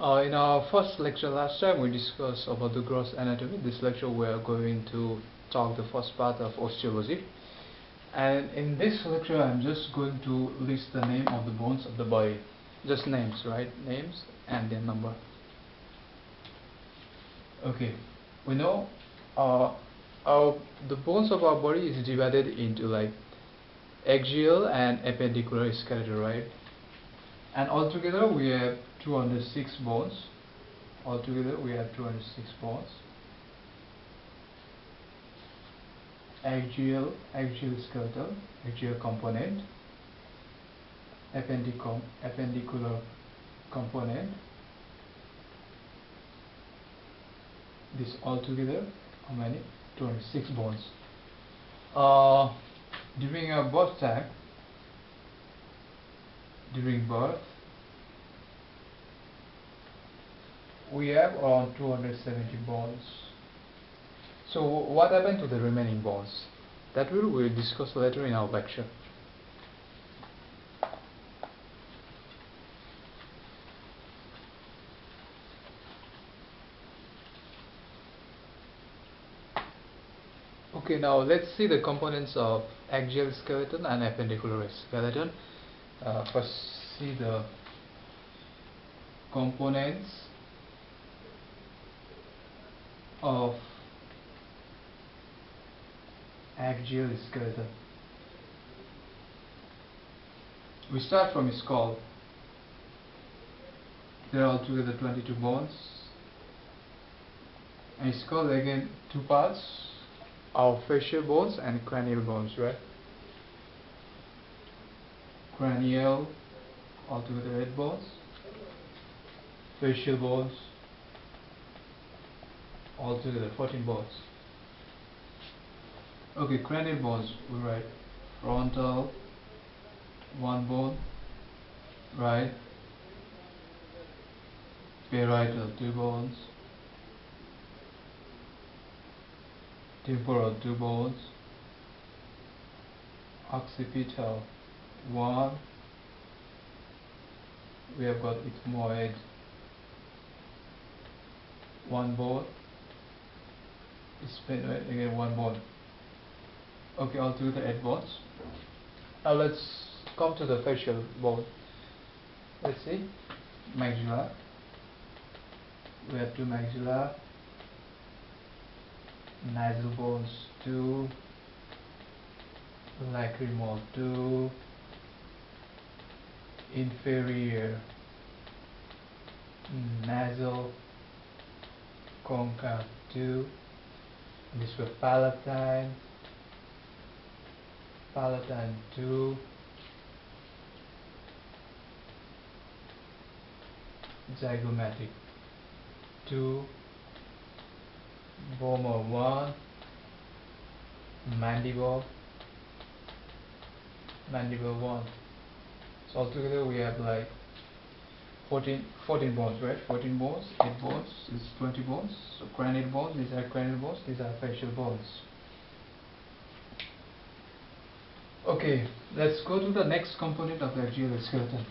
In our first lecture last time, we discussed about the gross anatomy. This lecture we are going to talk the first part of osteology. And in this lecture, I'm just going to list the name of the bones of the body. Just names, right? Names and their number. Okay, we know the bones of our body is divided into like axial and appendicular skeleton, right? And altogether we have 206 bones. Altogether we have 206 bones. Axial skeletal, axial component, appendicular component. This altogether, how many? 206 bones. During our birth time, during birth, we have around 270 bones. So what happened to the remaining bones? That we'll discuss later in our lecture. Okay, now let's see the components of axial skeleton and appendicular skeleton. First, see the components of axial skeleton. We start from skull. There are altogether 22 bones. And skull again two parts, our facial bones and cranial bones, right? Cranial, altogether 8 bones. Facial bones, altogether 14 bones. Okay, cranial bones, we write frontal, 1 bone, right? Parietal, 2 bones. Temporal, 2 bones. Occipital, 1. We have got ethmoid, 1 bone. Sphenoid, again 1 bone. Okay, altogether 8 bones. Now let's come to the facial bone. Let's see, maxilla. We have 2 maxilla. Nasal bones 2. Lacrimal 2. Inferior nasal concha 2. This was palatine 2. Zygomatic 2. Vomer 1. Mandible 1. So altogether we have like 14 bones, right? 14 bones, 8 bones is 20 bones. So cranial bones, these are cranial bones, these are facial bones. Okay, let's go to the next component of the axial skeleton.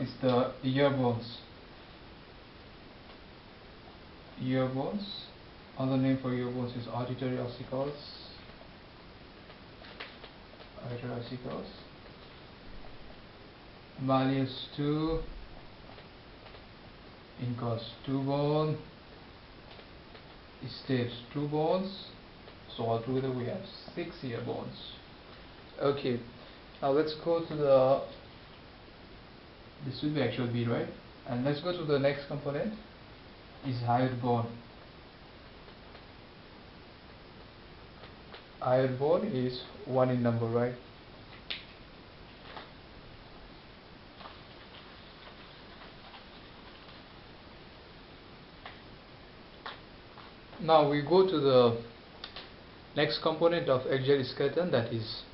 It's the ear bones. Ear bones. Other name for ear bones is auditory ossicles. Malleus 2. Incus 2 bone. Stapes 2 bones. So altogether we have 6 ear bones. Okay, now let's go to the, this will be actual B, right? And let's go to the next component, is hyoid bone. Hyoid bone is 1 in number, right? Now we go to the next component of axial skeleton, that is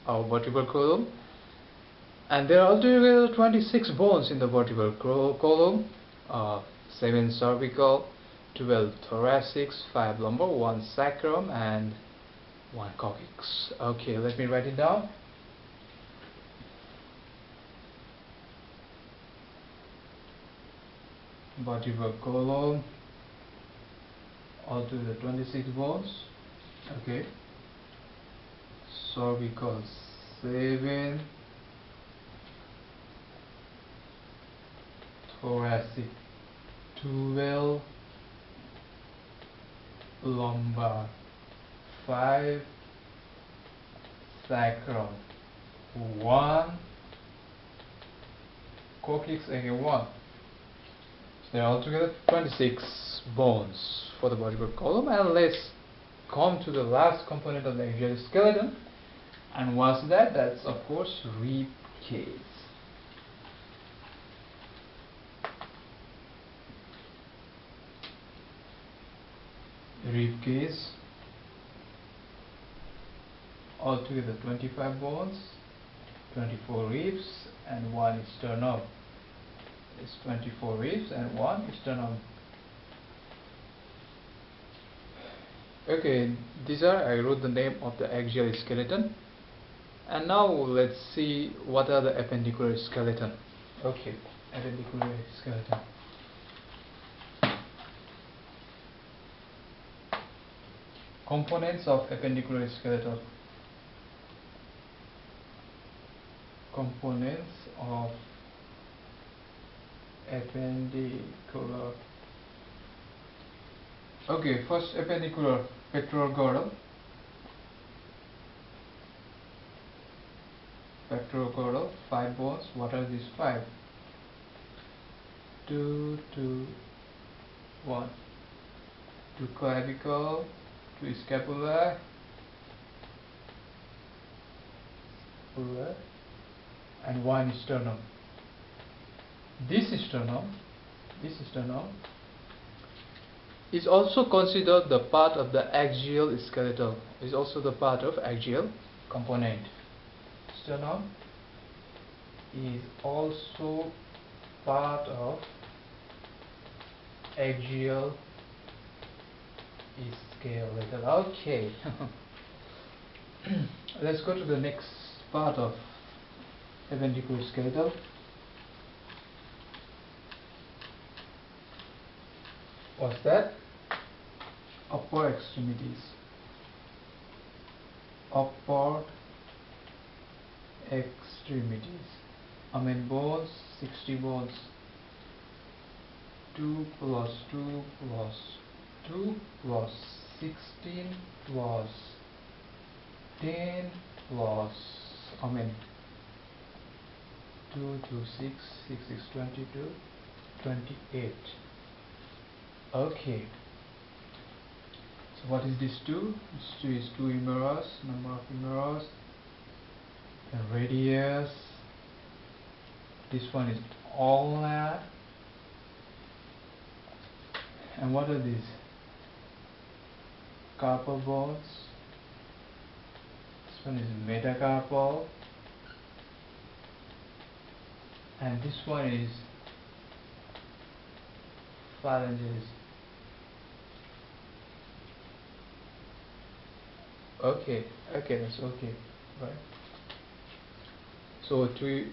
our vertebral column. And there are altogether 26 bones in the vertebral column. 7 cervical, 12 thoracic, 5 lumbar, 1 sacrum and 1 coccyx. Okay, let me write it down. vertebral column, altogether 26 bones. Okay, cervical 7, thoracic 12, lumbar 5, sacrum 1, coccyx again 1. So there are altogether 26 bones for the vertebral column. And let's come to the last component of the axial skeleton. And what's that? That's of course rib cage. Rib cage, altogether 25 bones, 24 ribs and 1 sternum. It's 24 ribs and 1 sternum. Okay, I wrote the name of the axial skeleton. And now let's see what are the appendicular skeleton. Okay, appendicular skeleton. Components of appendicular skeleton. Components of appendicular. Okay, first appendicular, pectoral girdle. Pectoral girdle, 5 bones. What are these 5? 2, 2, 1. 2 clavicle, 2 scapula, and 1 sternum. This sternum is also considered the part of the axial skeletal. Is also the part of axial component. Sternum is also part of axial skeletal. Okay. Let's go to the next part of appendicular skeletal. What's that? Upper extremities. Upper extremities. I mean bones, 60 bones. 2 plus 2 plus 2 plus 16 plus 10 plus 2 to 6, 6 is 22, 28. Okay. So what is this 2? This 2 is 2 humerus, number of humerus, and radius. This one is ulna. And what are these? Carpal bones. This one is metacarpal. And this one is phalanges. Okay, that's okay, right? So the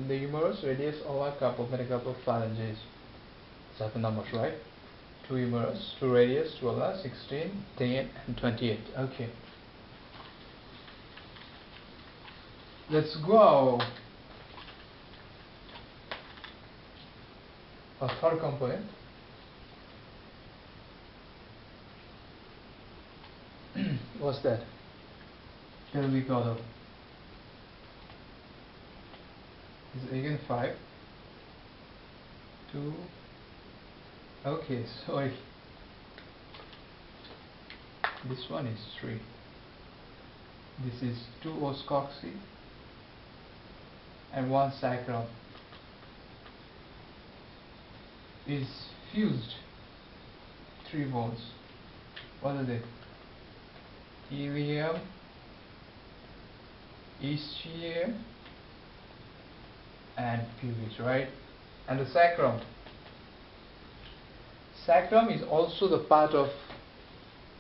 humerus, radius, ulna, carpal, metacarpal, phalanges. These are the numbers, right? 2 humerus, 2 radius, 2 ulna, 16, 10, and 28. Okay. Let's go. A third component. What's that? Pelvic girdle. Is again 5. 2. Okay, sorry. This one is 3. This is 2 os cocci and 1 sacrum. Is fused 3 bones. What are they? Ilium, ischium, and pubis, right? And the sacrum. Sacrum is also the part of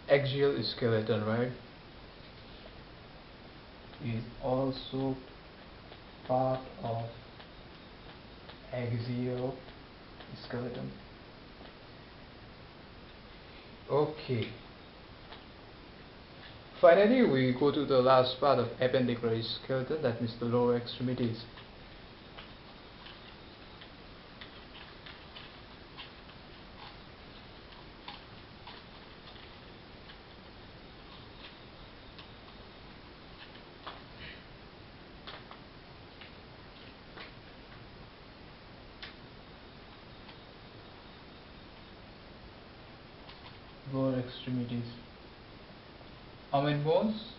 axial skeleton, right? Is also part of axial skeleton. Okay. Finally, we go to the last part of appendicular skeleton, that means the lower extremities. Lower extremities. How many bones?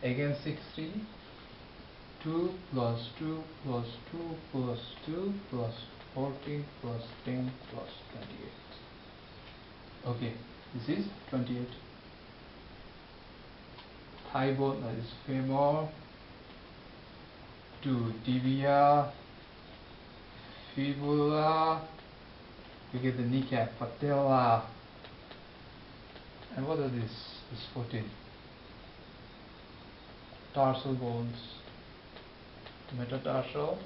Again 60. 2 plus 2 plus 2 plus 2 plus 14 plus 10 plus 28. Okay, this is 28. Thigh bone, that is femur, 2 tibia, fibula, you get the kneecap, patella, and what are these? This 14. Tarsal bones, metatarsal,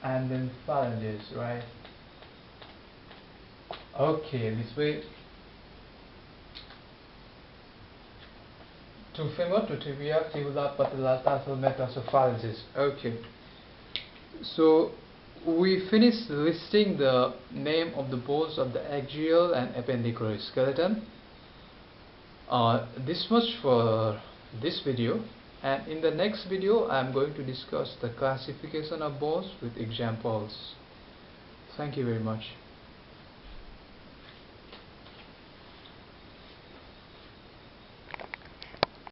and then phalanges, right? Okay, this way. 2 femur, 2 tibia, fibula, patella, tarsal, metatarsal, phalanges. Okay. So we finished listing the name of the bones of the axial and appendicular skeleton. This much for this video, and in the next video I am going to discuss the classification of bones with examples. Thank you very much.